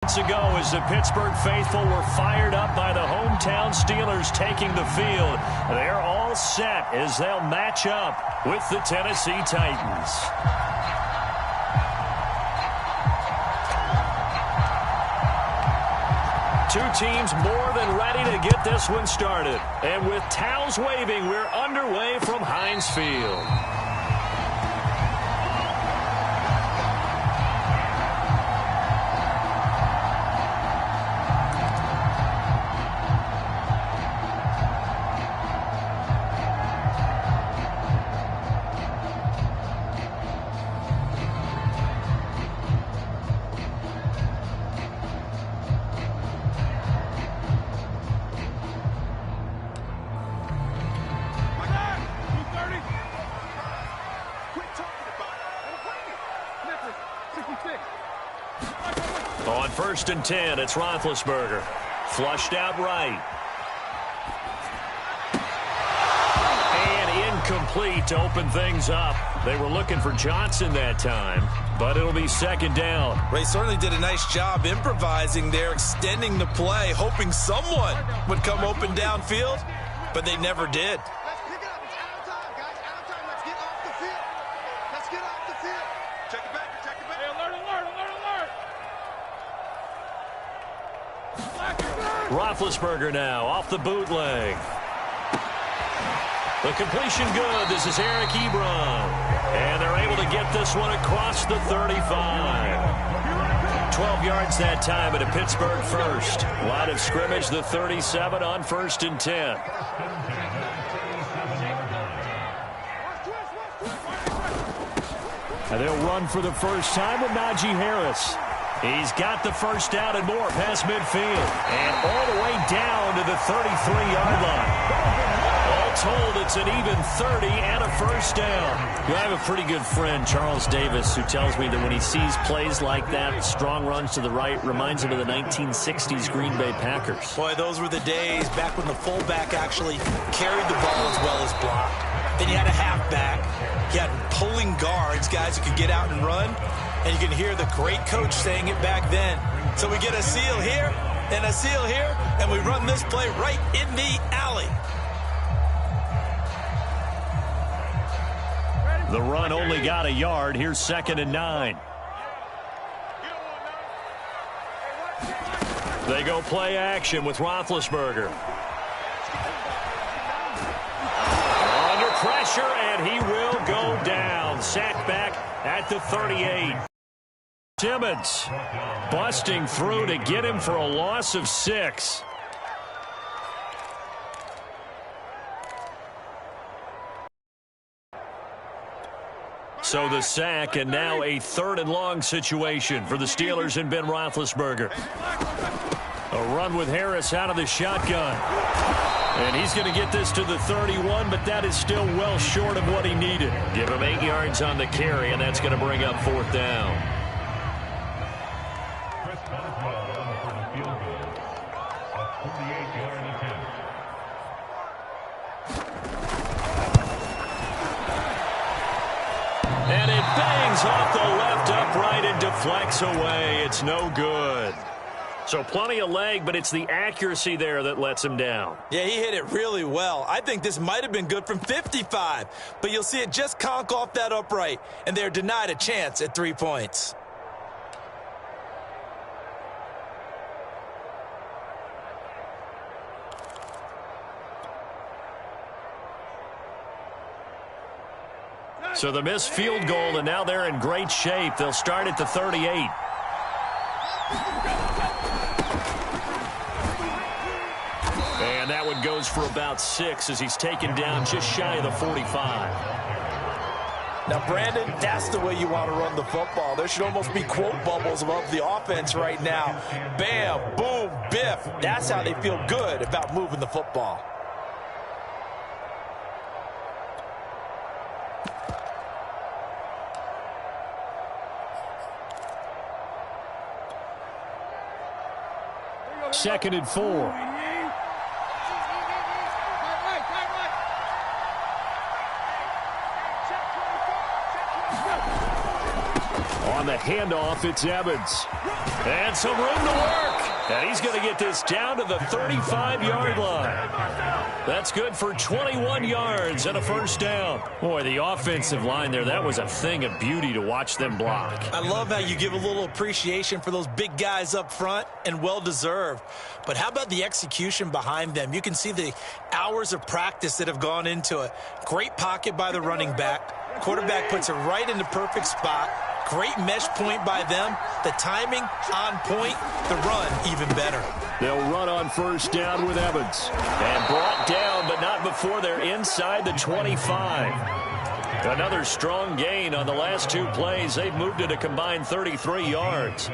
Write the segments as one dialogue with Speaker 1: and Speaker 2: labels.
Speaker 1: Ago as the Pittsburgh faithful were fired up by the hometown Steelers taking the field. They're all set as they'll match up with the Tennessee Titans. Two teams more than ready to get this one started. And with towels waving, we're underway from Heinz Field. On 1st and 10, it's Roethlisberger. Flushed out right. And incomplete to open things up. They were looking for Johnson that time, but it'll be 2nd down.
Speaker 2: Ray certainly did a nice job improvising there, extending the play, hoping someone would come open downfield, but they never did.
Speaker 1: Roethlisberger now off the bootleg. The completion good. This is Eric Ebron. And they're able to get this one across the 35. 12 yards that time at a Pittsburgh first. Line of scrimmage, the 37 on 1st and 10. And they'll run for the first time with Najee Harris. He's got the first down and more past midfield. And all the way down to the 33-yard line. All told, it's an even 30 and a first down. I have a pretty good friend, Charles Davis, who tells me that when he sees plays like that, strong runs to the right, reminds him of the 1960s Green Bay Packers.
Speaker 2: Boy, those were the days back when the fullback actually carried the ball as well as blocked. Then you had a halfback. You had pulling guards, guys who could get out and run. And you can hear the great coach saying it back then. So we get a seal here and a seal here, and we run this play right in the alley.
Speaker 1: The run only got a yard. Here's 2nd and 9. They go play action with Roethlisberger. Under pressure, and he will go down. Sacked back at the 38. Timmons busting through to get him for a loss of 6. So the sack, and now a 3rd and long situation for the Steelers and Ben Roethlisberger. A run with Harris out of the shotgun. And he's going to get this to the 31, but that is still well short of what he needed. Give him 8 yards on the carry, and that's going to bring up 4th down. And it bangs off the left upright and deflects away. It's no good. So plenty of leg, but it's the accuracy there that lets him down.
Speaker 2: Yeah, he hit it really well. I think this might have been good from 55, but you'll see it just conk off that upright, and they're denied a chance at 3 points.
Speaker 1: So the missed field goal, and now they're in great shape. They'll start at the 38. And that one goes for about 6 as he's taken down just shy of the 45.
Speaker 2: Now, Brandon, that's the way you want to run the football. There should almost be quote bubbles above the offense right now. Bam, boom, biff. That's how they feel good about moving the football.
Speaker 1: Second and 4. On the handoff, it's Evans. And some room to work. And he's going to get this down to the 35-yard line. That's good for 21 yards and a first down. Boy, the offensive line there, that was a thing of beauty to watch them block.
Speaker 2: I love how you give a little appreciation for those big guys up front, and well-deserved. But how about the execution behind them? You can see the hours of practice that have gone into it. Great pocket by the running back. Quarterback puts it right in the perfect spot. Great mesh point by them. The timing on point. The run even better.
Speaker 1: They'll run on first down with Evans. And brought down, but not before they're inside the 25. Another strong gain on the last two plays. They've moved it a combined 33 yards.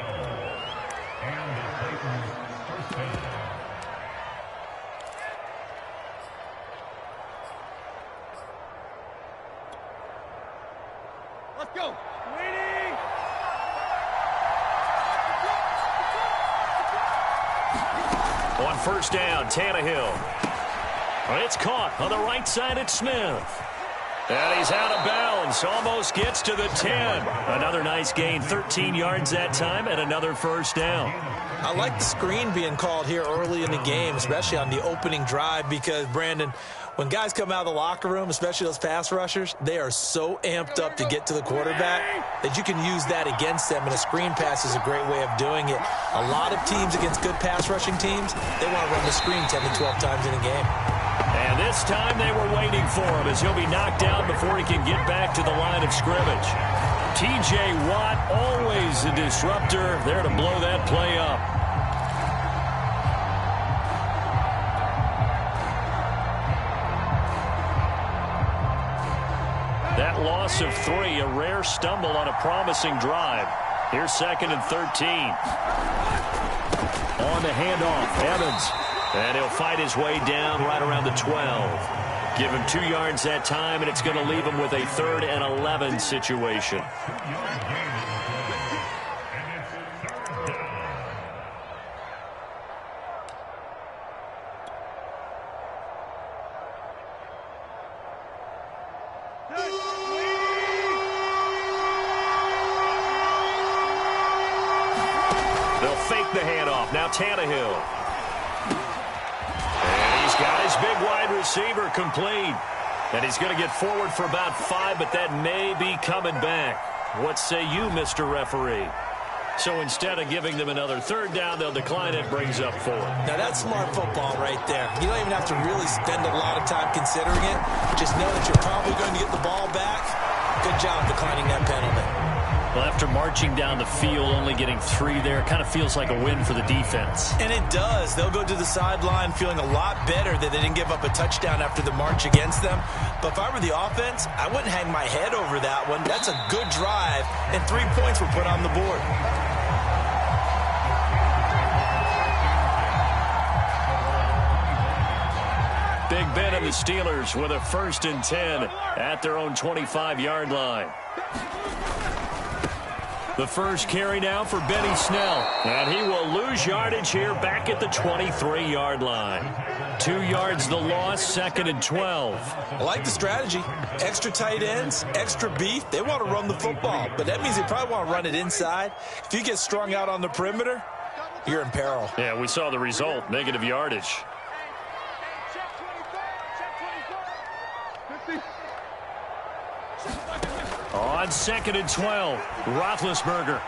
Speaker 3: Let's go.
Speaker 1: On first down, Tannehill. It's caught on the right side at Smith. And he's out of bounds. Almost gets to the 10. Another nice gain, 13 yards that time, and another first down.
Speaker 2: I like the screen being called here early in the game, especially on the opening drive, because, Brandon, when guys come out of the locker room, especially those pass rushers, they are so amped up to get to the quarterback that you can use that against them, and a screen pass is a great way of doing it. A lot of teams against good pass rushing teams, they want to run the screen 10 to 12 times in a game.
Speaker 1: And this time they were waiting for him as he'll be knocked down before he can get back to the line of scrimmage. T.J. Watt, always a disruptor, there to blow that play up. That loss of 3, a rare stumble on a promising drive. Here's 2nd and 13. On the handoff, Evans. And he'll fight his way down right around the 12. Give him 2 yards that time, and it's going to leave him with a 3rd and 11 situation. They'll fake the handoff. Now Tannehill. And he's got his big wide receiver complete. And he's going to get forward for about 5, but that may be coming back. What say you, Mr. Referee? So instead of giving them another 3rd down, they'll decline it, brings up 4.
Speaker 2: Now that's smart football right there. You don't even have to really spend a lot of time considering it. Just know that you're probably going to get the ball back. Good job declining that penalty.
Speaker 1: Well, after marching down the field, only getting 3 there, kind of feels like a win for the defense.
Speaker 2: And it does. They'll go to the sideline feeling a lot better that they didn't give up a touchdown after the march against them. But if I were the offense, I wouldn't hang my head over that one. That's a good drive, and 3 points were put on the board.
Speaker 1: Big Ben and the Steelers with a 1st and 10 at their own 25-yard line. The first carry now for Benny Snell. And he will lose yardage here back at the 23-yard line. 2 yards the loss, 2nd and 12.
Speaker 2: I like the strategy. Extra tight ends, extra beef. They want to run the football, but that means they probably want to run it inside. If you get strung out on the perimeter, you're in peril.
Speaker 1: Yeah, we saw the result, negative yardage. On 2nd and 12, Roethlisberger.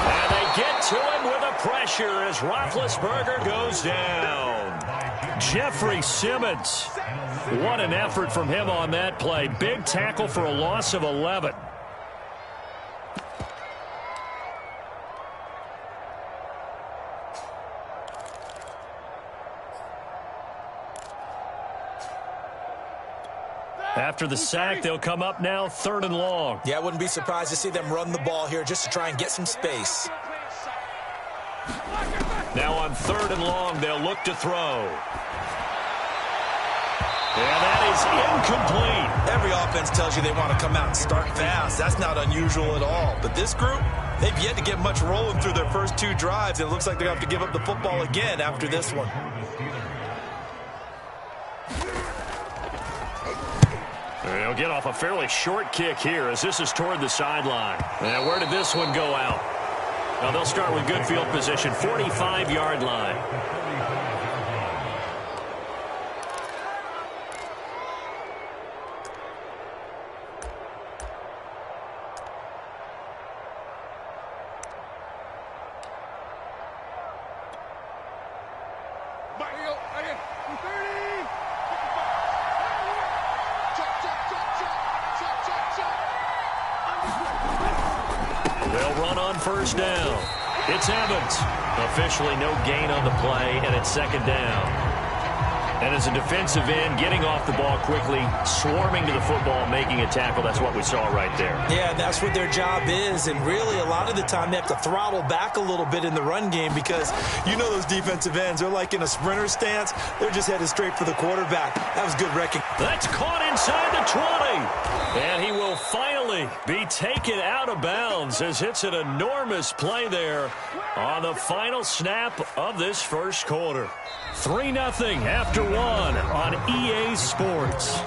Speaker 1: And they get to him with a pressure as Roethlisberger goes down. Jeffrey Simmons. What an effort from him on that play. Big tackle for a loss of 11. After the sack, they'll come up now 3rd and long.
Speaker 2: Yeah, I wouldn't be surprised to see them run the ball here just to try and get some space.
Speaker 1: Now on 3rd and long, they'll look to throw. And that is incomplete.
Speaker 2: Every offense tells you they want to come out and start fast. That's not unusual at all. But this group, they've yet to get much rolling through their first 2 drives. And it looks like they're going to have to give up the football again after this one.
Speaker 1: They'll get off a fairly short kick here as this is toward the sideline. And where did this one go out? Well, they'll start with good field position, 45-yard line. They'll run on first down. It's Evans. Officially no gain on the play, and it's second down. And as a defensive end, getting off the ball quickly, swarming to the football, making a tackle, that's what we saw right there.
Speaker 2: Yeah, that's what their job is, and really a lot of the time they have to throttle back a little bit in the run game because you know those defensive ends, they're like in a sprinter stance. They're just headed straight for the quarterback. That was good wrecking.
Speaker 1: That's caught inside the 20. And he will finally be taken out of bounds as it's an enormous play there on the final snap of this first quarter. 3-0 after 1 on EA Sports.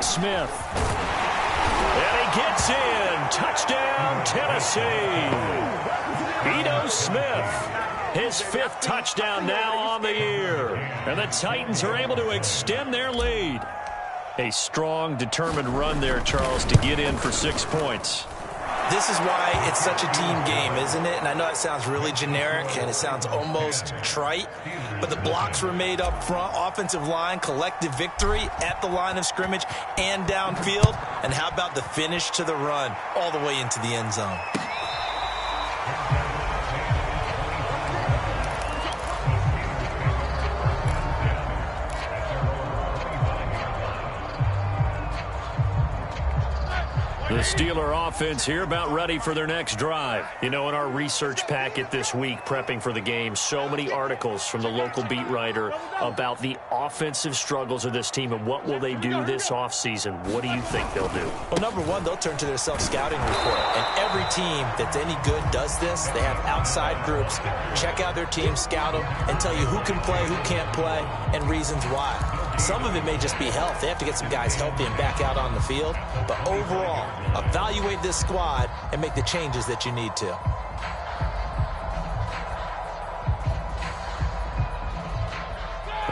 Speaker 1: Smith. And he gets in. Touchdown, Tennessee. Ito Smith. His 5th touchdown now on the year. And the Titans are able to extend their lead. A strong, determined run there, Charles, to get in for 6 points.
Speaker 2: This is why it's such a team game, isn't it? And I know it sounds really generic and it sounds almost trite, but the blocks were made up front, offensive line, collective victory at the line of scrimmage and downfield. And how about the finish to the run all the way into the end zone?
Speaker 1: The Steeler offense here about ready for their next drive. You know, in our research packet this week, prepping for the game, so many articles from the local beat writer about the offensive struggles of this team and what will they do this offseason. What do you think they'll do?
Speaker 2: Well, number one, they'll turn to their self-scouting report. And every team that's any good does this. They have outside groups. Check out their team, scout them, and tell you who can play, who can't play, and reasons why. Some of it may just be health. They have to get some guys healthy and back out on the field. But overall, evaluate this squad and make the changes that you need to.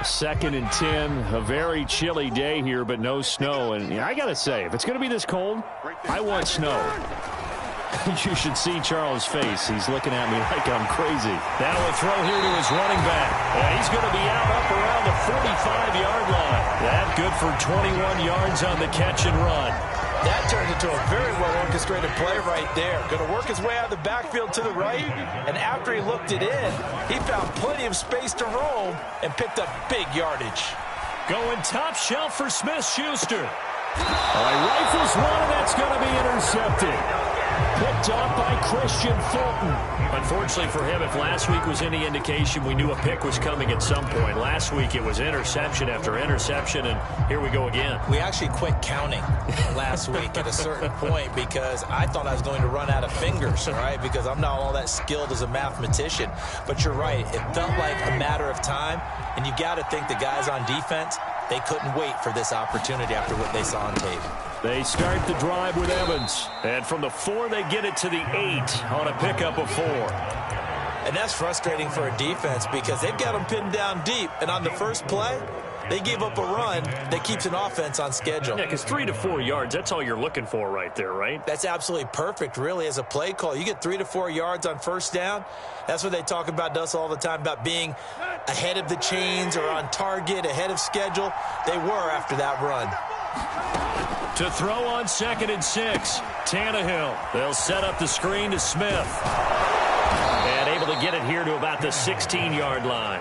Speaker 1: Second and 10, a very chilly day here, but no snow. And I got to say, if it's going to be this cold, I want snow. You should see Charles' face. He's looking at me like I'm crazy. Now a throw here to his running back. And he's going to be out up around the 45-yard line. That good for 21 yards on the catch and run.
Speaker 2: That turned into a very well-orchestrated play right there. Going to work his way out of the backfield to the right, and after he looked it in, he found plenty of space to roam and picked up big yardage.
Speaker 1: Going top shelf for Smith-Schuster. Rifles one, and that's going to be intercepted. Picked up by Christian Fulton. Unfortunately for him, if last week was any indication, we knew a pick was coming at some point. Last week it was interception after interception, and here we go again.
Speaker 2: We actually quit counting last week at a certain point because I thought I was going to run out of fingers, right? Because I'm not all that skilled as a mathematician. But you're right. It felt like a matter of time, and you got to think the guys on defense, they couldn't wait for this opportunity after what they saw on tape.
Speaker 1: They start the drive with Evans. And from the 4, they get it to the 8 on a pickup of 4.
Speaker 2: And that's frustrating for a defense because they've got them pinned down deep. And on the first play, they gave up a run that keeps an offense on schedule.
Speaker 1: Yeah, because 3 to 4 yards, that's all you're looking for right there, right?
Speaker 2: That's absolutely perfect, really, as a play call. You get 3 to 4 yards on first down. That's what they talk about us all the time, about being ahead of the chains or on target, ahead of schedule. They were after that run.
Speaker 1: To throw on 2nd and 6, Tannehill. They'll set up the screen to Smith. And able to get it here to about the 16-yard line.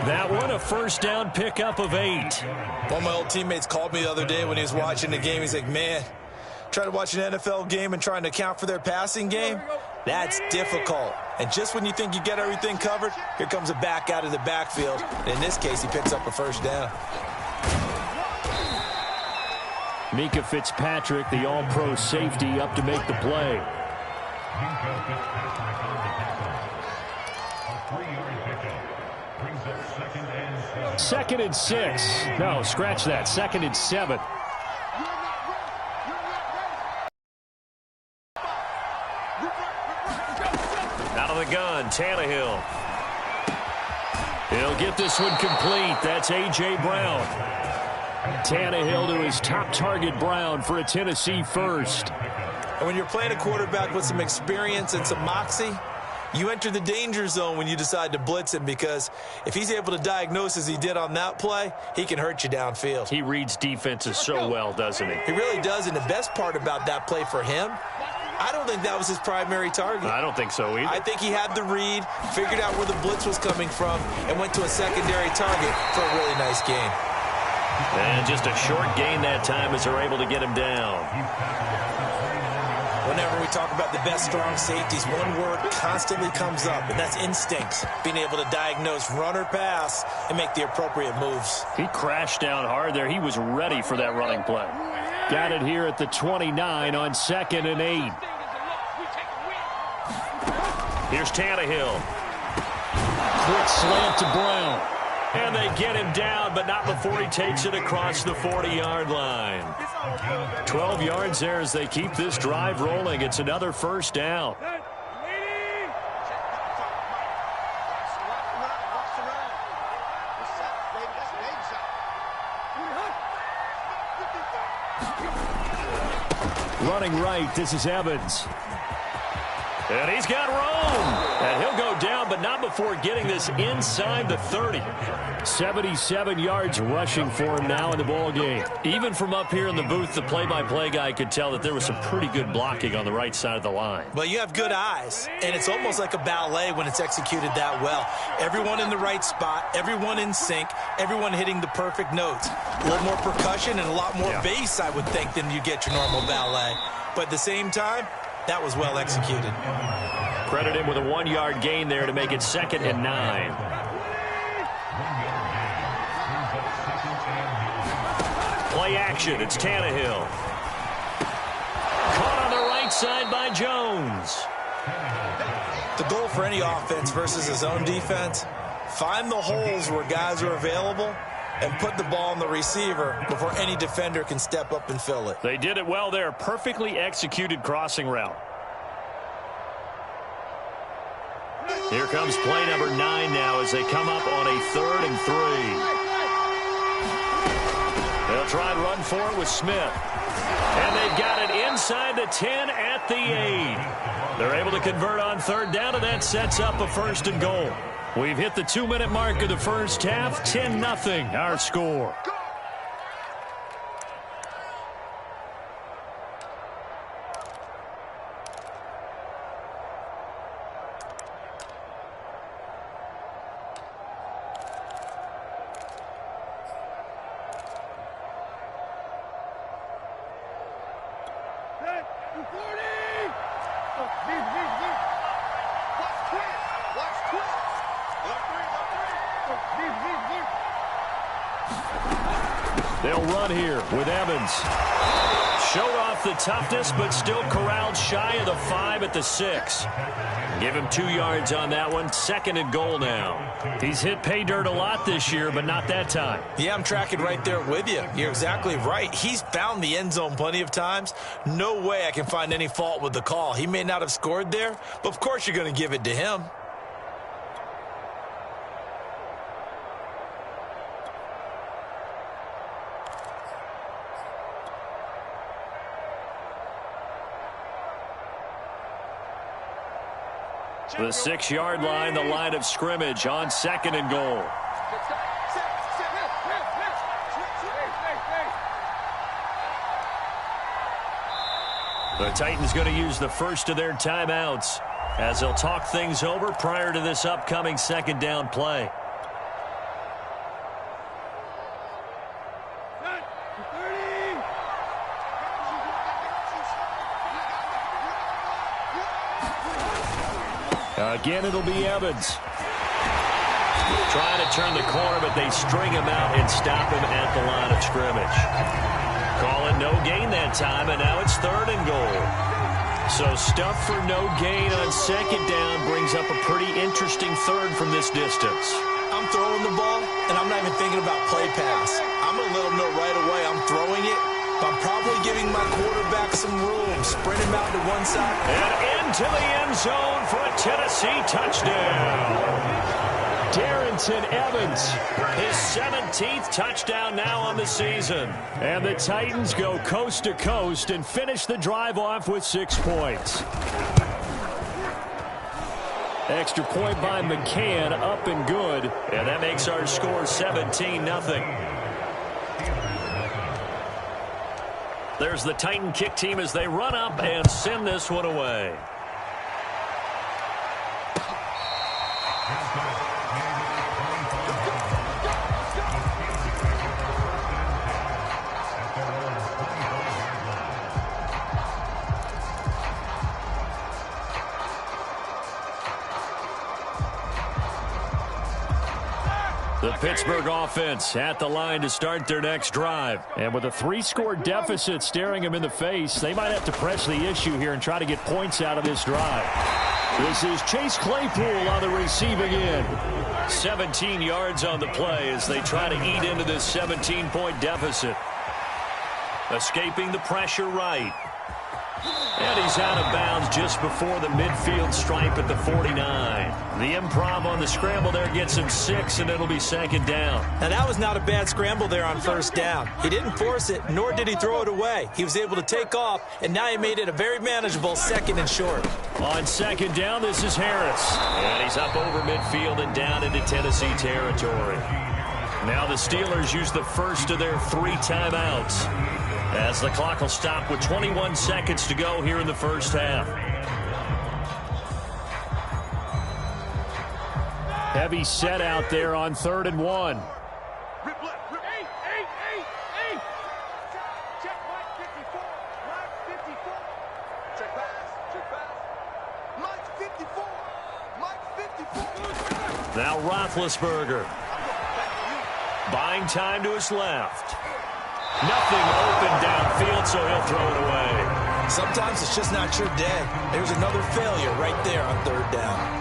Speaker 1: That one, a first down pickup of 8.
Speaker 2: One of my old teammates called me the other day when he was watching the game. He's like, man, trying to watch an NFL game and trying to account for their passing game, that's difficult. And just when you think you get everything covered, here comes a back out of the backfield. And in this case, he picks up a first down.
Speaker 1: Mika Fitzpatrick, the all-pro safety, up to make the play. Second and 6. No, scratch that. Second and 7. Out of the gun, Tannehill. He'll get this one complete. That's A.J. Brown. Tannehill to his top target, Brown, for a Tennessee first.
Speaker 2: And when you're playing a quarterback with some experience and some moxie, you enter the danger zone when you decide to blitz him, because if he's able to diagnose as he did on that play, he can hurt you downfield.
Speaker 1: He reads defenses so well, doesn't he?
Speaker 2: He really does, and the best part about that play for him, I don't think that was his primary target.
Speaker 1: I don't think so either.
Speaker 2: I think he had the read, figured out where the blitz was coming from, and went to a secondary target for a really nice gain.
Speaker 1: And just a short gain that time as they're able to get him down.
Speaker 2: Whenever we talk about the best strong safeties, one word constantly comes up, and that's instinct. Being able to diagnose run or pass and make the appropriate moves.
Speaker 1: He crashed down hard there. He was ready for that running play. Got it here at the 29 on 2nd and 8. Here's Tannehill. Quick slant to Brown. And they get him down, but not before he takes it across the 40-yard line. 12 yards there as they keep this drive rolling. It's another first down. Running right, this is Evans. And he's got room. And he'll go down, but not before getting this inside the 30. 77 yards rushing for him now in the ball game. Even from up here in the booth, the play-by-play guy could tell that there was some pretty good blocking on the right side of the line.
Speaker 2: Well, you have good eyes, and it's almost like a ballet when it's executed that well. Everyone in the right spot, everyone in sync, everyone hitting the perfect notes. A little more percussion and a lot more bass, I would think, than you get your normal ballet. But at the same time, that was well executed.
Speaker 1: Credit him with a 1-yard gain there to make it 2nd and 9. Play action. It's Tannehill. Caught on the right side by Jones.
Speaker 2: The goal for any offense versus his own defense, find the holes where guys are available and put the ball on the receiver before any defender can step up and fill it.
Speaker 1: They did it well there. Perfectly executed crossing route. Here comes play number 9 now as they come up on a 3rd and 3. They'll try and run for it with Smith. And they've got it inside the 10 at the 8. They're able to convert on 3rd down, and that sets up a 1st and goal. We've hit the 2-minute mark of the first half. 10-0 our score. They'll run here with Evans. Showed off the toughness, but still corralled shy of the 5 at the 6. Give him 2 yards on that one. 2nd and goal now. He's hit pay dirt a lot this year, but not that time.
Speaker 2: Yeah, I'm tracking right there with you. You're exactly right. He's found the end zone plenty of times. No way I can find any fault with the call. He may not have scored there, but of course you're going to give it to him.
Speaker 1: The 6-yard line, the line of scrimmage on 2nd and goal. The Titans going to use the first of their timeouts as they'll talk things over prior to this upcoming 2nd down play. Again, it'll be Evans. Trying to turn the corner, but they string him out and stop him at the line of scrimmage. Call it no gain that time, and now it's 3rd and goal. So stuff for no gain on 2nd down brings up a pretty interesting 3rd from this distance.
Speaker 2: I'm throwing the ball, and I'm not even thinking about play pass. I'm going to let them know right away I'm throwing it, but I'm probably giving my quarterback some room. Sprint him out to one side.
Speaker 1: And into the end zone for a Tennessee touchdown. Darrynton Evans, his 17th touchdown now on the season. And the Titans go coast to coast and finish the drive off with 6 points. Extra point by McCann, up and good. And that makes our score 17-0. There's the Titan kick team as they run up and send this one away. The Pittsburgh offense at the line to start their next drive. And with a 3-score deficit staring them in the face, they might have to press the issue here and try to get points out of this drive. This is Chase Claypool on the receiving end. 17 yards on the play as they try to eat into this 17-point deficit. Escaping the pressure right. And he's out of bounds just before the midfield stripe at the 49. The improv on the scramble there gets him 6, and it'll be 2nd down.
Speaker 2: Now, that was not a bad scramble there on 1st down. He didn't force it, nor did he throw it away. He was able to take off, and now he made it a very manageable 2nd and short.
Speaker 1: On 2nd down, this is Harris. And he's up over midfield and down into Tennessee territory. Now the Steelers use the first of their 3 timeouts, as the clock will stop with 21 seconds to go here in the first half. Heavy set out there on 3rd and 1. Now Roethlisberger. Buying time to his left. Nothing open downfield, so he'll throw it away.
Speaker 2: Sometimes it's just not your day. There's another failure right there on 3rd down.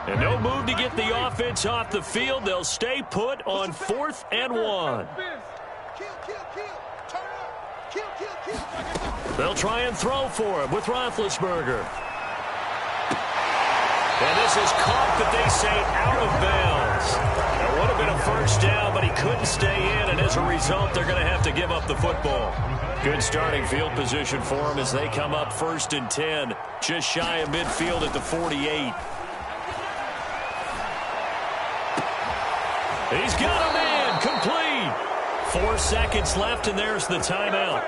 Speaker 1: And no move to get the offense off the field. They'll stay put on 4th and 1. They'll try and throw for him with Roethlisberger. And this is caught, but they say out of bounds. It would have been a 1st down, but he couldn't stay in, and as a result, they're going to have to give up the football. Good starting field position for him as they come up 1st and 10, just shy of midfield at the 48. He's got a man, complete. 4 seconds left, and there's the timeout.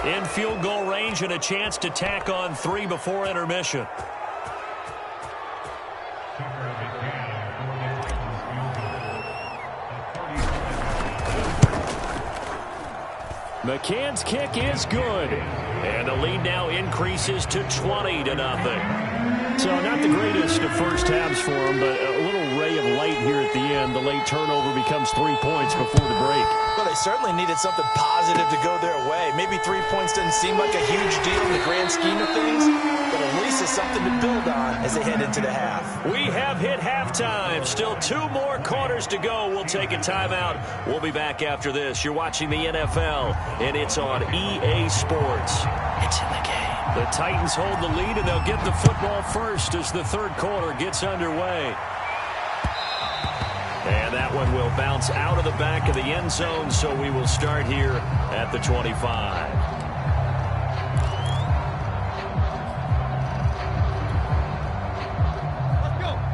Speaker 1: In field goal range and a chance to tack on 3 before intermission. McCann's kick is good. And the lead now increases to 20-0. So not the greatest of first halves for him, but a little ray of light here at the end. The late turnover becomes 3 points before the break.
Speaker 2: Well, they certainly needed something positive to go their way. Maybe 3 points doesn't seem like a huge deal in the grand scheme of things, but at least it's something to build on as they head into the half.
Speaker 1: We have hit halftime. Still 2 more quarters to go. We'll take a timeout. We'll be back after this. You're watching the NFL, and it's on EA Sports. It's in the game. The Titans hold the lead, and they'll get the football first as the 3rd quarter gets underway. And that one will bounce out of the back of the end zone, so we will start here at the 25.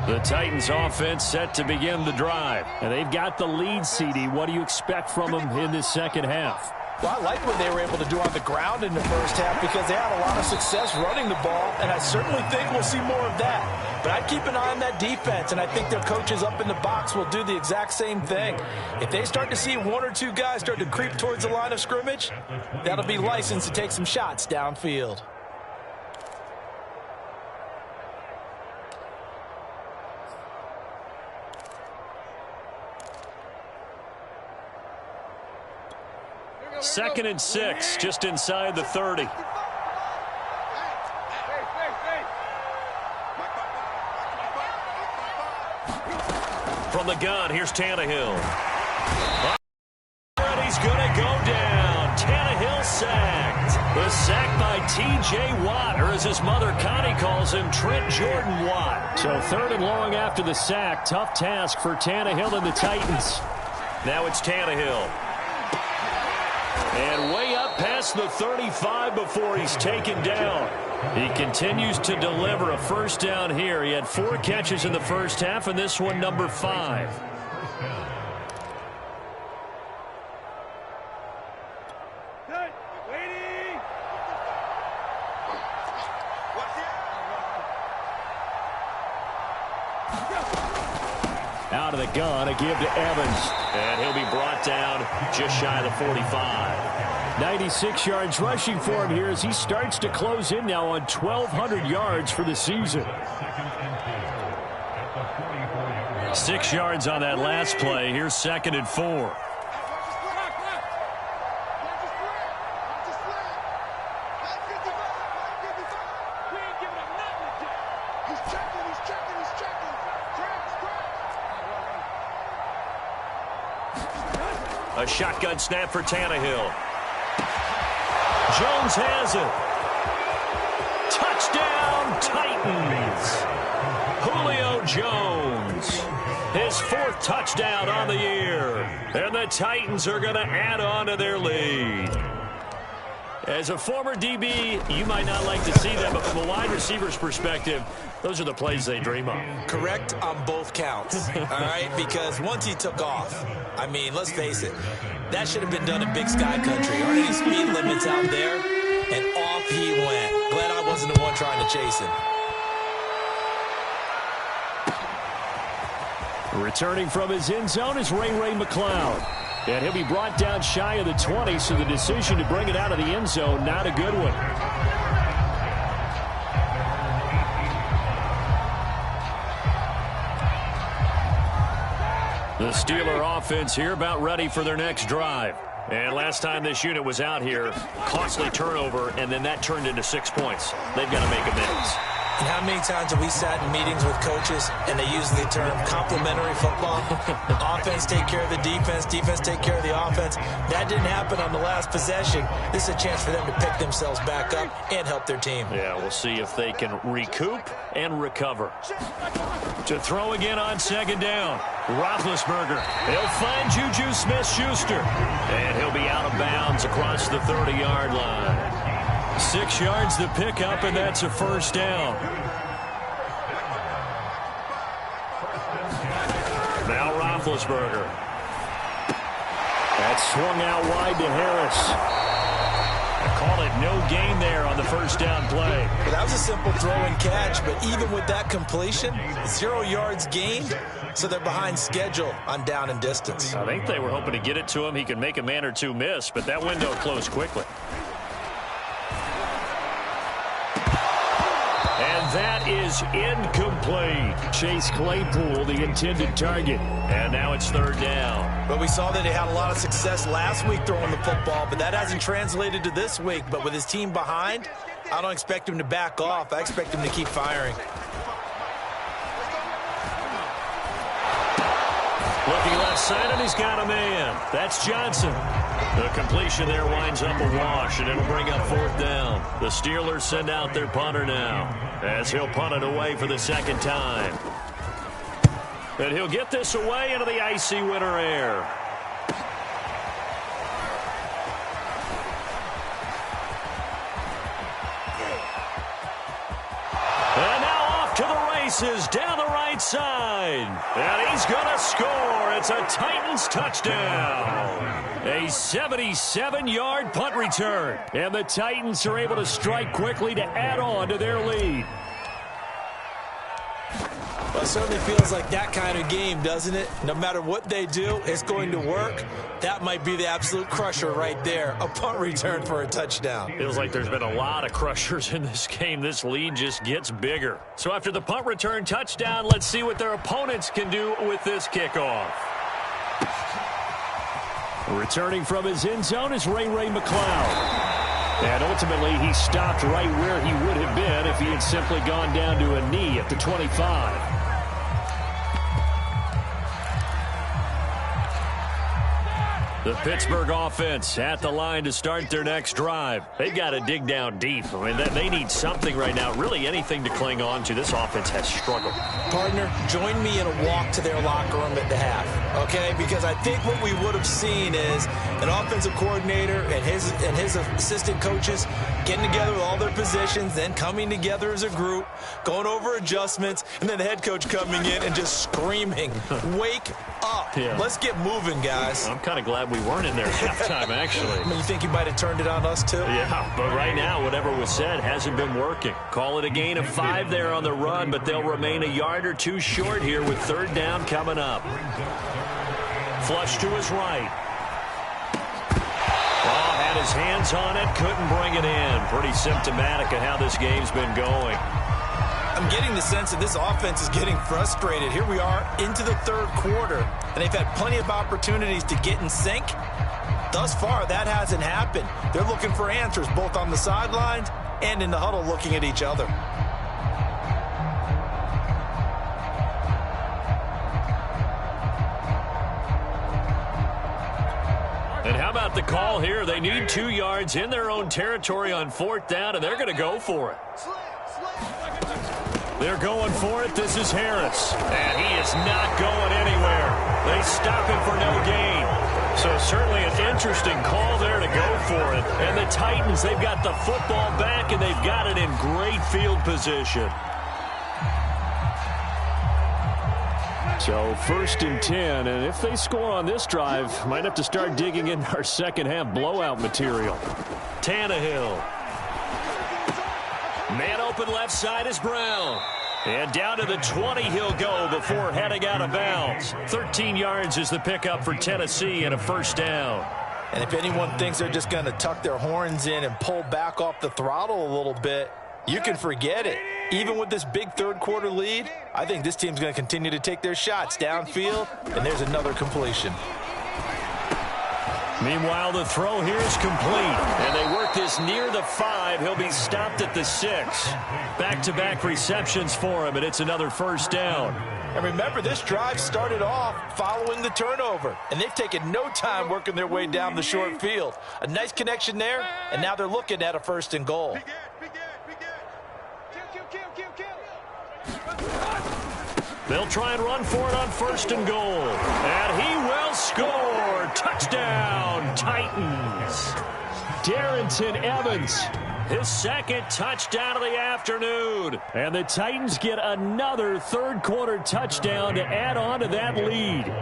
Speaker 1: The Titans offense set to begin the drive. And they've got the lead, CD. What do you expect from them in this 2nd half?
Speaker 2: Well, I like what they were able to do on the ground in the first half because they had a lot of success running the ball, and I certainly think we'll see more of that. But I'd keep an eye on that defense, and I think their coaches up in the box will do the exact same thing. If they start to see 1 or 2 guys start to creep towards the line of scrimmage, that'll be licensed to take some shots downfield.
Speaker 1: 2nd and 6, just inside the 30. From the gun, here's Tannehill. And he's going to go down. Tannehill sacked. The sack by T.J. Watt, or as his mother Connie calls him, Trent Jordan Watt. So 3rd and long after the sack. Tough task for Tannehill and the Titans. Now it's Tannehill. And way up past the 35 before he's taken down. He continues to deliver a first down here. He had 4 catches in the first half, and this one number 5. Out of the gun, a give to Evans. And he'll be brought down just shy of the 45. 96 yards rushing for him here as he starts to close in now on 1,200 yards for the season. 6 yards on that last play. Here's 2nd and 4. A shotgun snap for Tannehill. Jones has it. Touchdown, Titans. Julio Jones. His 4th touchdown on the year. And the Titans are going to add on to their lead. As a former DB, you might not like to see that, but from a wide receiver's perspective, those are the plays they dream of.
Speaker 2: Correct on both counts, all right? Because once he took off, I mean, let's face it, that should have been done in Big Sky Country. Aren't any speed limits out there? And off he went. Glad I wasn't the one trying to chase him.
Speaker 1: Returning from his end zone is Ray McCloud. And he'll be brought down shy of the 20, so the decision to bring it out of the end zone, not a good one. The Steeler offense here about ready for their next drive. And last time this unit was out here, costly turnover, and then that turned into 6 points. They've got to make amends.
Speaker 2: And how many times have we sat in meetings with coaches and they use the term complementary football? Offense take care of the defense, defense take care of the offense. That didn't happen on the last possession. This is a chance for them to pick themselves back up and help their team.
Speaker 1: Yeah, we'll see if they can recoup and recover. To throw again on 2nd down. Roethlisberger. He'll find Juju Smith-Schuster. And he'll be out of bounds across the 30-yard line. 6 yards to pick up, and that's a first down. Now Roethlisberger. That swung out wide to Harris. I call it no gain there on the first down play.
Speaker 2: Well, that was a simple throw and catch, but even with that completion, 0 yards gained, so they're behind schedule on down and distance.
Speaker 1: I think they were hoping to get it to him. He could make a man or two miss, but that window closed quickly. That is incomplete. Chase Claypool, the intended target. And now it's 3rd down.
Speaker 2: But we saw that he had a lot of success last week throwing the football, but that hasn't translated to this week. But with his team behind, I don't expect him to back off. I expect him to keep firing.
Speaker 1: Looking left side, and he's got a man. That's Johnson. The completion there winds up a wash, and it'll bring up 4th down. The Steelers send out their punter now, as he'll punt it away for the 2nd time. And he'll get this away into the icy winter air. And now off to the races down the right side. And he's going to score. It's a Titans touchdown. A 77-yard punt return. And the Titans are able to strike quickly to add on to their lead.
Speaker 2: Well, it certainly feels like that kind of game, doesn't it? No matter what they do, it's going to work. That might be the absolute crusher right there. A punt return for a touchdown.
Speaker 1: Feels like there's been a lot of crushers in this game. This lead just gets bigger. So after the punt return touchdown, let's see what their opponents can do with this kickoff. Returning from his end zone is Ray McCloud. And ultimately, he stopped right where he would have been if he had simply gone down to a knee at the 25. The Pittsburgh offense at the line to start their next drive. They've got to dig down deep. I mean, they need something right now, really anything to cling on to. This offense has struggled.
Speaker 2: Partner, join me in a walk to their locker room at the half, okay? Because I think what we would have seen is an offensive coordinator and his assistant coaches getting together with all their positions, then coming together as a group, going over adjustments, and then the head coach coming in and just screaming, wake up.
Speaker 1: Yeah.
Speaker 2: Let's get moving, guys.
Speaker 1: I'm kind of glad we weren't in there at halftime, actually.
Speaker 2: I mean, you think you might have turned it on us, too?
Speaker 1: Yeah, but right now, whatever was said hasn't been working. Call it a gain of 5 there on the run, but they'll remain a yard or two short here with third down coming up. Flush to his right. Oh, had his hands on it, couldn't bring it in. Pretty symptomatic of how this game's been going.
Speaker 2: I'm getting the sense that this offense is getting frustrated. Here we are into the third quarter, and they've had plenty of opportunities to get in sync. Thus far, that hasn't happened. They're looking for answers both on the sidelines and in the huddle looking at each other.
Speaker 1: And how about the call here? They need 2 yards in their own territory on fourth down, and they're going to go for it. They're going for it. This is Harris. And he is not going anywhere. They stop him for no gain. So certainly an interesting call there to go for it. And the Titans, they've got the football back, and they've got it in great field position. So 1st and 10, and if they score on this drive, might have to start digging in our second half blowout material. Tannehill. Man open left side is Brown. And down to the 20 he'll go before heading out of bounds. 13 yards is the pickup for Tennessee and a first down.
Speaker 2: And if anyone thinks they're just going to tuck their horns in and pull back off the throttle a little bit, you can forget it. Even with this big third quarter lead, I think this team's going to continue to take their shots downfield, and there's another completion.
Speaker 1: Meanwhile, the throw here is complete, and they work this near the 5. He'll be stopped at the 6. Back-to-back receptions for him, and it's another first down.
Speaker 2: And remember, this drive started off following the turnover, and they've taken no time working their way down the short field. A nice connection there, and now they're looking at a 1st and goal.
Speaker 1: They'll try and run for it on 1st and goal. And he will score. Touchdown, Titans. Darrynton Evans, his 2nd touchdown of the afternoon. And the Titans get another third quarter touchdown to add on to that lead.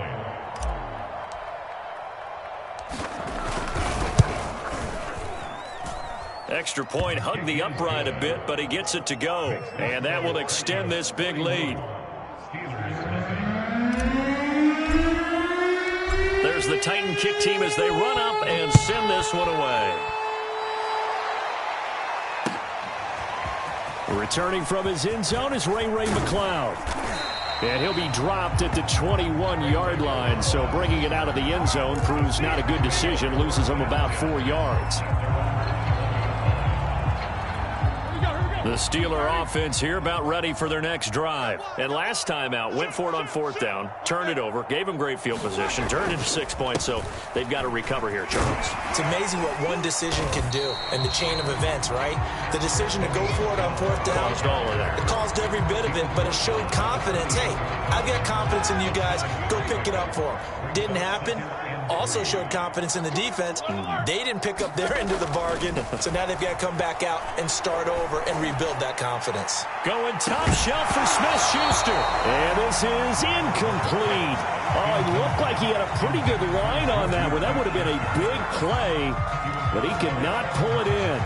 Speaker 1: Extra point hugged the upright a bit, but he gets it to go. And that will extend this big lead. There's the Titan kick team as they run up and send this one away. Returning from his end zone is Ray McCloud. And he'll be dropped at the 21-yard line, so bringing it out of the end zone proves not a good decision, loses him about 4 yards. The Steeler offense here about ready for their next drive. And last time out, went for it on 4th down, turned it over, gave them great field position, turned into 6 points, so they've got to recover here, Charles.
Speaker 2: It's amazing what one decision can do in the chain of events, right? The decision to go for it on 4th down.
Speaker 1: Caused all of that.
Speaker 2: It caused every bit of it, but it showed confidence. Hey, I've got confidence in you guys. Go pick it up for them. Didn't happen. Also showed confidence in the defense. They didn't pick up their end of the bargain, so now they've got to come back out and start over and rebuild that confidence.
Speaker 1: Going top shelf for Smith-Schuster. And this is incomplete. Oh, it looked like he had a pretty good line on that one. That would have been a big play, but he could not pull it in.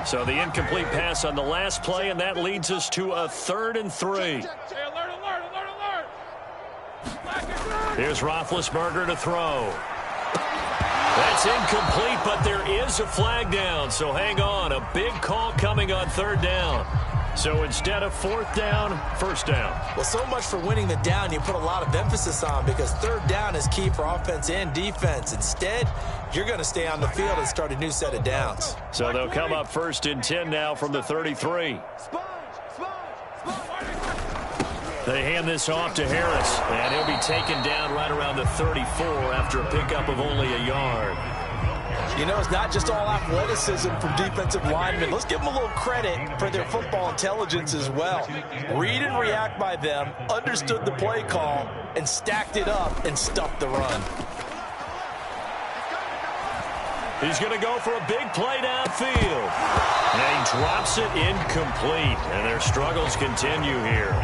Speaker 1: So the incomplete pass on the last play, and that leads us to a 3rd and 3. Here's Roethlisberger to throw. That's incomplete, but there is a flag down, so hang on. A big call coming on 3rd down. So instead of fourth down, first down.
Speaker 2: Well, so much for winning the down you put a lot of emphasis on, because third down is key for offense and defense. Instead, you're going to stay on the field and start a new set of downs.
Speaker 1: So they'll come up 1st and 10 now from the 33. They hand this off to Harris, and he'll be taken down right around the 34 after a pickup of only a yard.
Speaker 2: You know, it's not just all athleticism from defensive linemen. Let's give them a little credit for their football intelligence as well. Read and react by them, understood the play call, and stacked it up and stuffed the run.
Speaker 1: He's going to go for a big play downfield. And he drops it incomplete, and their struggles continue here.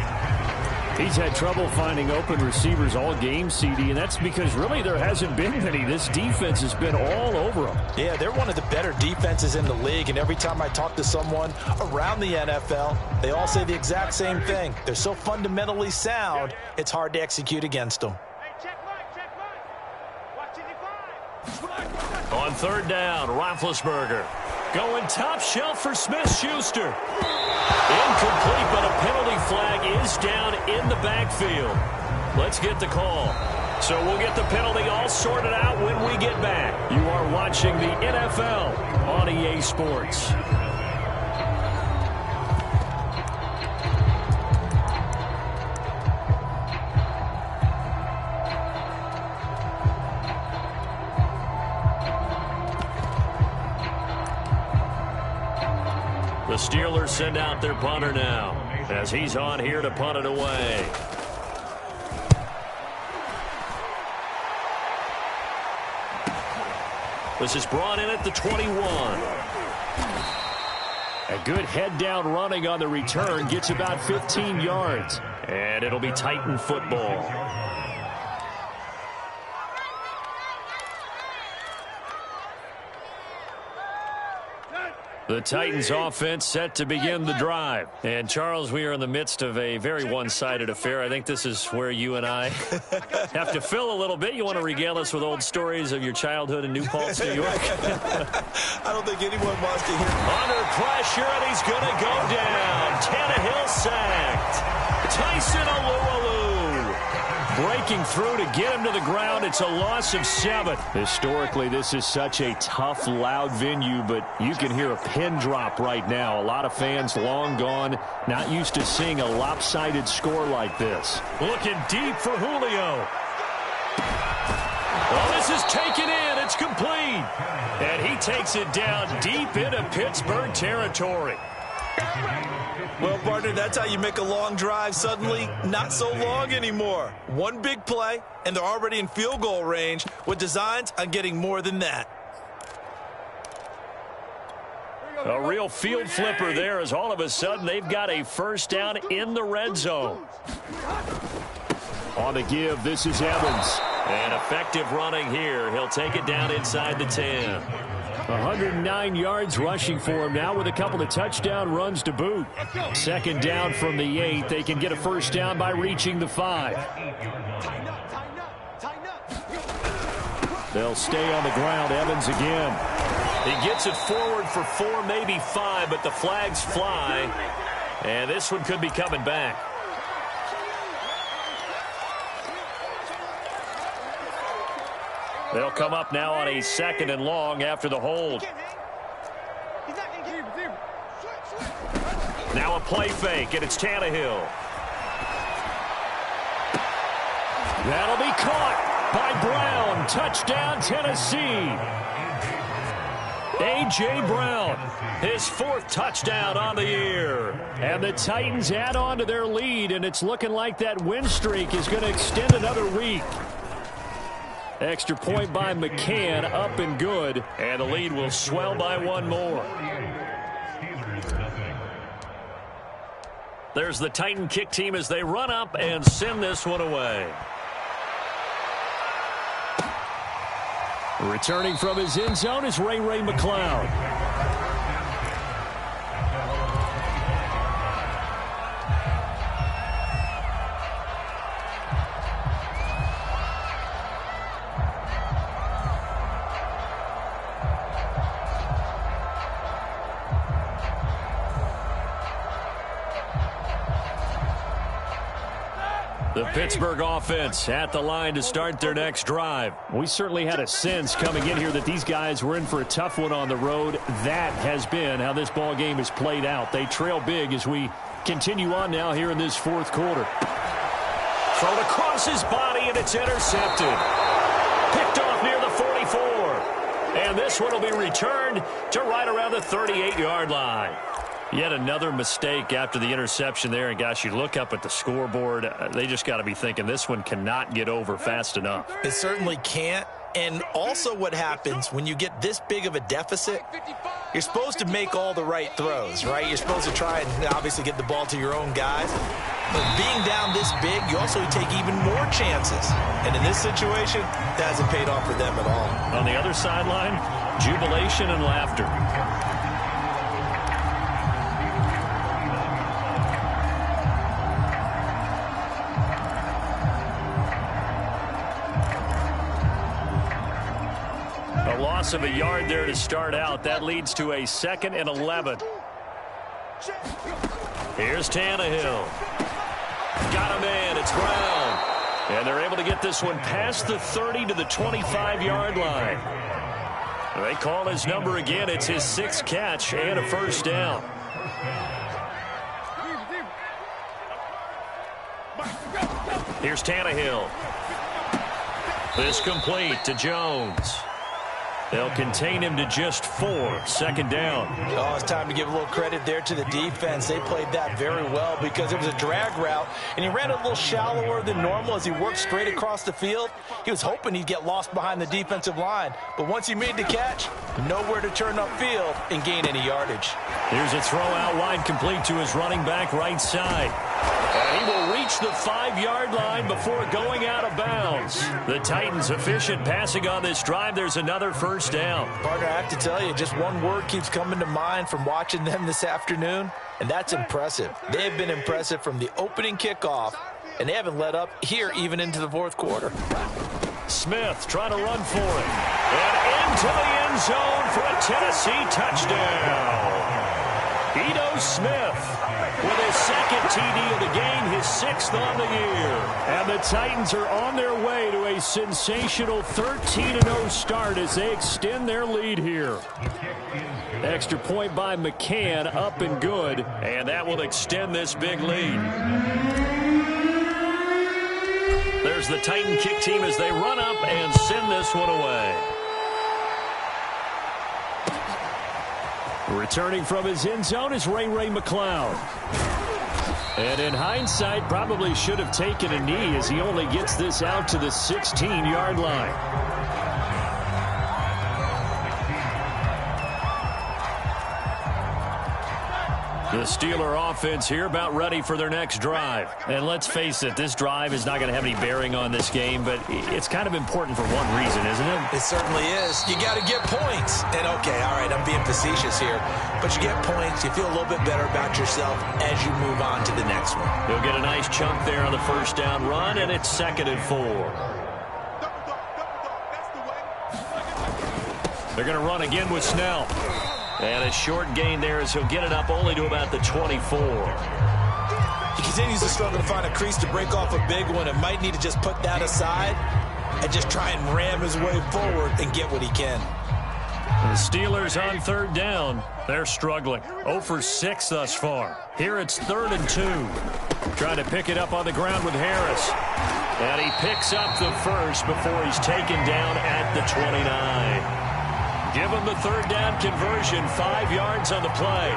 Speaker 4: He's had trouble finding open receivers all game, CD, and that's because really there hasn't been many. This defense has been all over them.
Speaker 2: Yeah, they're one of the better defenses in the league, and every time I talk to someone around the NFL, they all say the exact same thing. They're so fundamentally sound, it's hard to execute against them.
Speaker 1: On third down, Roethlisberger going top shelf for Smith-Schuster. Incomplete, but a penalty flag is down in the backfield. Let's get the call. So we'll get the penalty all sorted out when we get back. You are watching the NFL on EA Sports. The Steelers send out their punter now, as he's on here to punt it away. This is brought in at the 21.
Speaker 4: A good head-down running on the return gets about 15 yards.
Speaker 1: And it'll be Titan football. The Titans offense set to begin the drive. And, Charles, we are in the midst of a very one-sided affair. I think this is where you and I have to fill a little bit. You want to regale us with old stories of your childhood in New Paltz, New York?
Speaker 2: I don't think anyone wants to hear.
Speaker 1: Under pressure, and he's going to go down. Tannehill sacked. Tyson Alualu breaking through to get him to the ground. It's a loss of 7.
Speaker 4: Historically, this is such a tough, loud venue, but you can hear a pin drop right now. A lot of fans long gone, not used to seeing a lopsided score like this.
Speaker 1: Looking deep for Julio. Well, this is taken in. It's complete. And he takes it down deep into Pittsburgh territory.
Speaker 2: Well, partner, that's how you make a long drive suddenly not so long anymore. One big play, and they're already in field goal range with designs on getting more than that.
Speaker 1: A real field flipper there, as all of a sudden they've got a first down in the red zone.
Speaker 4: On the give, this is Evans.
Speaker 1: And effective running here. He'll take it down inside the 10.
Speaker 4: 109 yards rushing for him now with a couple of touchdown runs to boot. Second down from the 8. They can get a first down by reaching the 5. They'll stay on the ground. Evans again.
Speaker 1: He gets it forward for 4, maybe 5, but the flags fly. And this one could be coming back. They'll come up now on a 2nd and long after the hold. Now a play fake, and it's Tannehill.
Speaker 4: That'll be caught by Brown. Touchdown, Tennessee.
Speaker 1: A.J. Brown, his 4th touchdown on the year.
Speaker 4: And the Titans add on to their lead, and it's looking like that win streak is going to extend another week. Extra point by McCann, up and good.
Speaker 1: And the lead will swell by 1 more. There's the Titan kick team as they run up and send this one away.
Speaker 4: Returning from his end zone is Ray McCloud.
Speaker 1: The Pittsburgh offense at the line to start their next drive.
Speaker 4: We certainly had a sense coming in here that these guys were in for a tough one on the road. That has been how this ball game has played out. They trail big as we continue on now here in this fourth quarter.
Speaker 1: Thrown across his body, and it's intercepted. Picked off near the 44. And this one will be returned to right around the 38-yard line. Yet another mistake after the interception there. And, gosh, you look up at the scoreboard, they just got to be thinking this one cannot get over fast enough.
Speaker 2: It certainly can't. And also what happens when you get this big of a deficit, you're supposed to make all the right throws, right? You're supposed to try and obviously get the ball to your own guys. But being down this big, you also take even more chances. And in this situation, that hasn't paid off for them at all.
Speaker 1: On the other sideline, jubilation and laughter. A loss of a yard there to start out. That leads to a 2nd and 11. Here's Tannehill. Got him in. It's Brown. And they're able to get this one past the 30 to the 25-yard line. They call his number again. It's his 6th catch and a first down. Here's Tannehill. This complete to Jones. They'll contain him to just 4. 2nd down.
Speaker 2: Oh, it's time to give a little credit there to the defense. They played that very well because it was a drag route, and he ran a little shallower than normal as he worked straight across the field. He was hoping he'd get lost behind the defensive line, but once he made the catch, nowhere to turn upfield and gain any yardage.
Speaker 1: Here's a throw out wide complete to his running back right side. And he will reach the 5-yard line before going out of bounds. The Titans efficient passing on this drive. There's another first down.
Speaker 2: Partner, I have to tell you, just one word keeps coming to mind from watching them this afternoon, and that's impressive. They have been impressive from the opening kickoff, and they haven't let up here even into the fourth quarter.
Speaker 1: Smith trying to run for it. And into the end zone for a Tennessee touchdown. Ito Smith with his 2nd TD of the game, his 6th on the year.
Speaker 4: And the Titans are on their way to a sensational 13-0 start as they extend their lead here. Extra point by McCann, up and good.
Speaker 1: And that will extend this big lead. There's the Titan kick team as they run up and send this one away.
Speaker 4: Returning from his end zone is Ray McCloud. And in hindsight, probably should have taken a knee as he only gets this out to the 16-yard line.
Speaker 1: The Steeler offense here about ready for their next drive.
Speaker 4: And let's face it, this drive is not going to have any bearing on this game, but it's kind of important for one reason, isn't it?
Speaker 2: It certainly is. You got to get points. And, okay, all right, I'm being facetious here, but you get points, you feel a little bit better about yourself as you move on to the next one.
Speaker 1: He'll get a nice chunk there on the first down run, and it's 2nd and 4. They're going to run again with Snell. And a short gain there as he'll get it up only to about the 24.
Speaker 2: He continues to struggle to find a crease to break off a big one and might need to just put that aside and just try and ram his way forward and get what he can.
Speaker 1: The Steelers on 3rd down. They're struggling. 0 for 6 thus far. Here it's 3rd and 2. Trying to pick it up on the ground with Harris. And he picks up the first before he's taken down at the 29. Give him the 3rd down conversion, 5 yards on the play.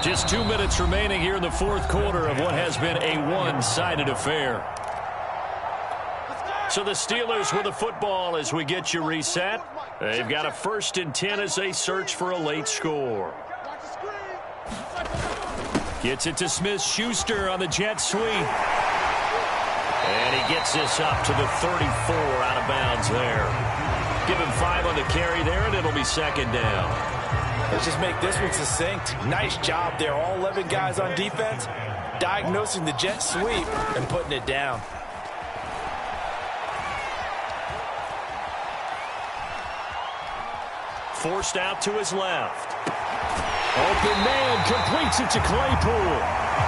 Speaker 1: Just 2 minutes remaining here in the fourth quarter of what has been a one-sided affair. So the Steelers with the football as we get you reset. They've got a 1st and 10 as they search for a late score. Gets it to Smith-Schuster on the jet sweep. And he gets this up to the 34 out of bounds there. Give him 5 on the carry there, and it'll be 2nd down.
Speaker 2: Let's just make this one succinct. Nice job there. All 11 guys on defense diagnosing the jet sweep and putting it down.
Speaker 1: Forced out to his left.
Speaker 4: Open man completes it to Claypool.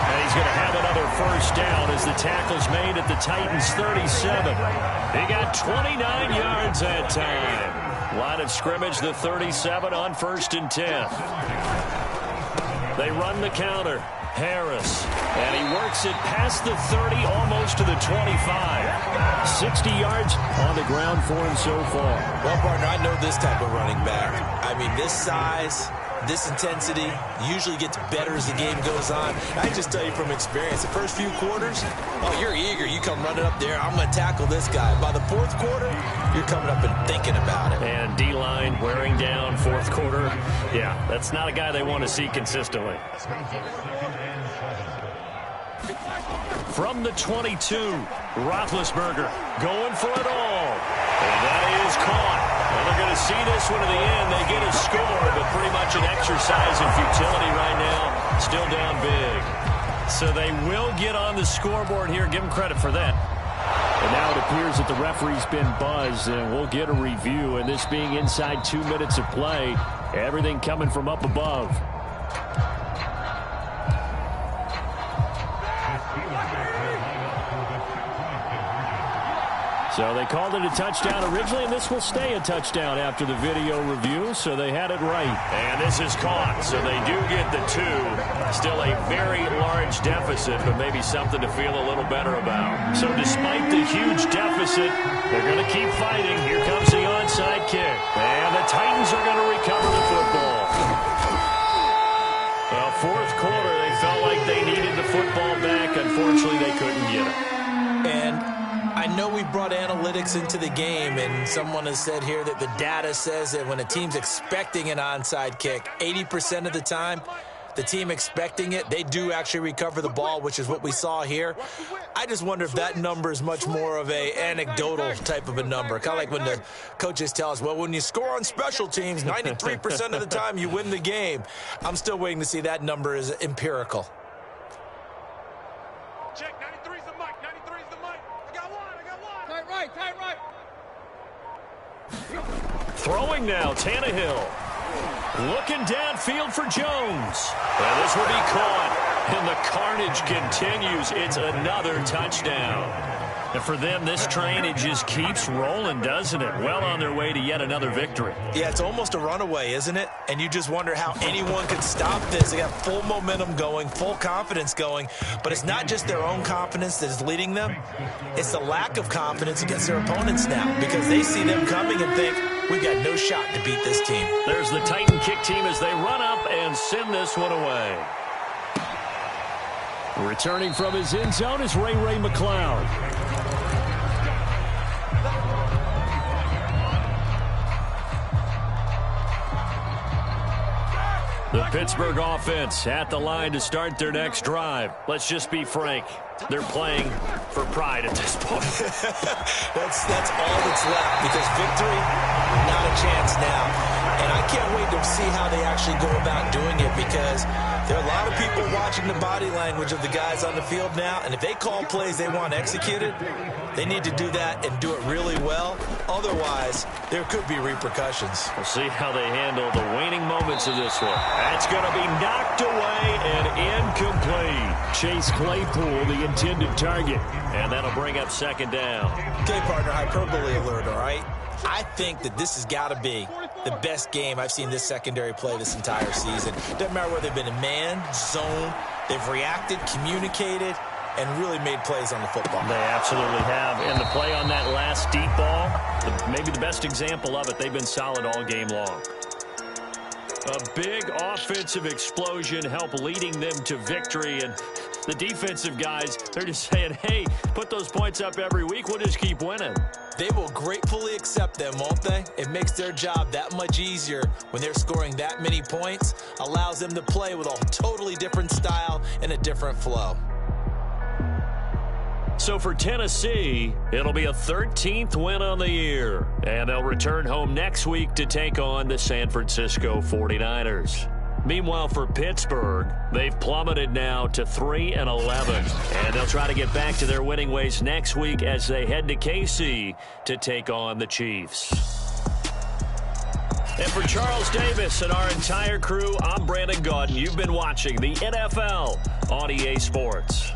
Speaker 1: And he's going to have another first down as the tackle's made at the Titans' 37. He got 29 yards that time. Line of scrimmage, the 37 on 1st and 10. They run the counter. Harris. And he works it past the 30, almost to the 25. 60 yards on the ground for him so far.
Speaker 2: Well, partner, I know this type of running back. I mean, this size, this intensity usually gets better as the game goes on. I just tell you from experience, the first few quarters, oh, you're eager. You come running up there, I'm going to tackle this guy. By the 4th quarter, you're coming up and thinking about it.
Speaker 1: And D-line wearing down 4th quarter. Yeah, that's not a guy they want to see consistently. From the 22, Roethlisberger going for it all. And that is caught. Well, they're going to see this one to the end. They get a score, but pretty much an exercise in futility right now. Still down big. So they will get on the scoreboard here. Give them credit for that.
Speaker 4: And now it appears that the referee's been buzzed, and we'll get a review. And this being inside 2 minutes of play, everything coming from up above. So they called it a touchdown originally, and this will stay a touchdown after the video review, so they had it right.
Speaker 1: And this is caught, so they do get the 2. Still a very large deficit, but maybe something to feel a little better about. So despite the huge deficit, they're going to keep fighting. Here comes the onside kick. And the Titans are going to recover the football. Well, 4th quarter, they felt like they needed the football back. Unfortunately, they couldn't get it.
Speaker 2: And I know we brought analytics into the game, and someone has said here that the data says that when a team's expecting an onside kick, 80% of the time, the team expecting it, they do actually recover the ball, which is what we saw here. I just wonder if that number is much more of a anecdotal type of a number. Kind of like when the coaches tell us, well, when you score on special teams, 93% of the time you win the game. I'm still waiting to see that number is empirical.
Speaker 3: Check, 93's the mic, 93's the mic. I got one. Tight right, tight right.
Speaker 1: Throwing now, Tannehill. Looking downfield for Jones. And this will be caught. And the carnage continues. It's another touchdown. And for them, this train, it just keeps rolling, doesn't it? Well on their way to yet another victory.
Speaker 2: Yeah, it's almost a runaway, isn't it? And you just wonder how anyone could stop this. They got full momentum going, full confidence going. But it's not just their own confidence that is leading them. It's the lack of confidence against their opponents now, because they see them coming and think, we've got no shot to beat this team.
Speaker 1: There's the Titan kick team as they run up and send this one away.
Speaker 4: Returning from his end zone is Ray McCloud.
Speaker 1: The Pittsburgh offense at the line to start their next drive. Let's just be frank. They're playing for pride at this point.
Speaker 2: That's all that's left, because victory, not a chance now. And I can't wait to see how they actually go about doing it, because there are a lot of people watching the body language of the guys on the field now, and if they call plays they want executed, they need to do that and do it really well. Otherwise, there could be repercussions.
Speaker 1: We'll see how they handle the waning moments of this one. That's going to be knocked away and incomplete.
Speaker 4: Chase Claypool, the intended target.
Speaker 1: And that'll bring up 2nd down.
Speaker 2: Okay, partner, hyperbole alert, all right? I think that this has got to be the best game I've seen this secondary play this entire season. Doesn't matter whether they've been in man, zone, they've reacted, communicated, and really made plays on the football.
Speaker 1: They absolutely have. And the play on that last deep ball, maybe the best example of it, they've been solid all game long. A big offensive explosion helped leading them to victory. And the defensive guys, they're just saying, hey, put those points up every week. We'll just keep winning.
Speaker 2: They will gratefully accept them, won't they? It makes their job that much easier when they're scoring that many points. Allows them to play with a totally different style and a different flow.
Speaker 1: So for Tennessee, it'll be a 13th win on the year. And they'll return home next week to take on the San Francisco 49ers. Meanwhile, for Pittsburgh, they've plummeted now to 3-11. And they'll try to get back to their winning ways next week as they head to KC to take on the Chiefs. And for Charles Davis and our entire crew, I'm Brandon Gaudin. You've been watching the NFL on EA Sports.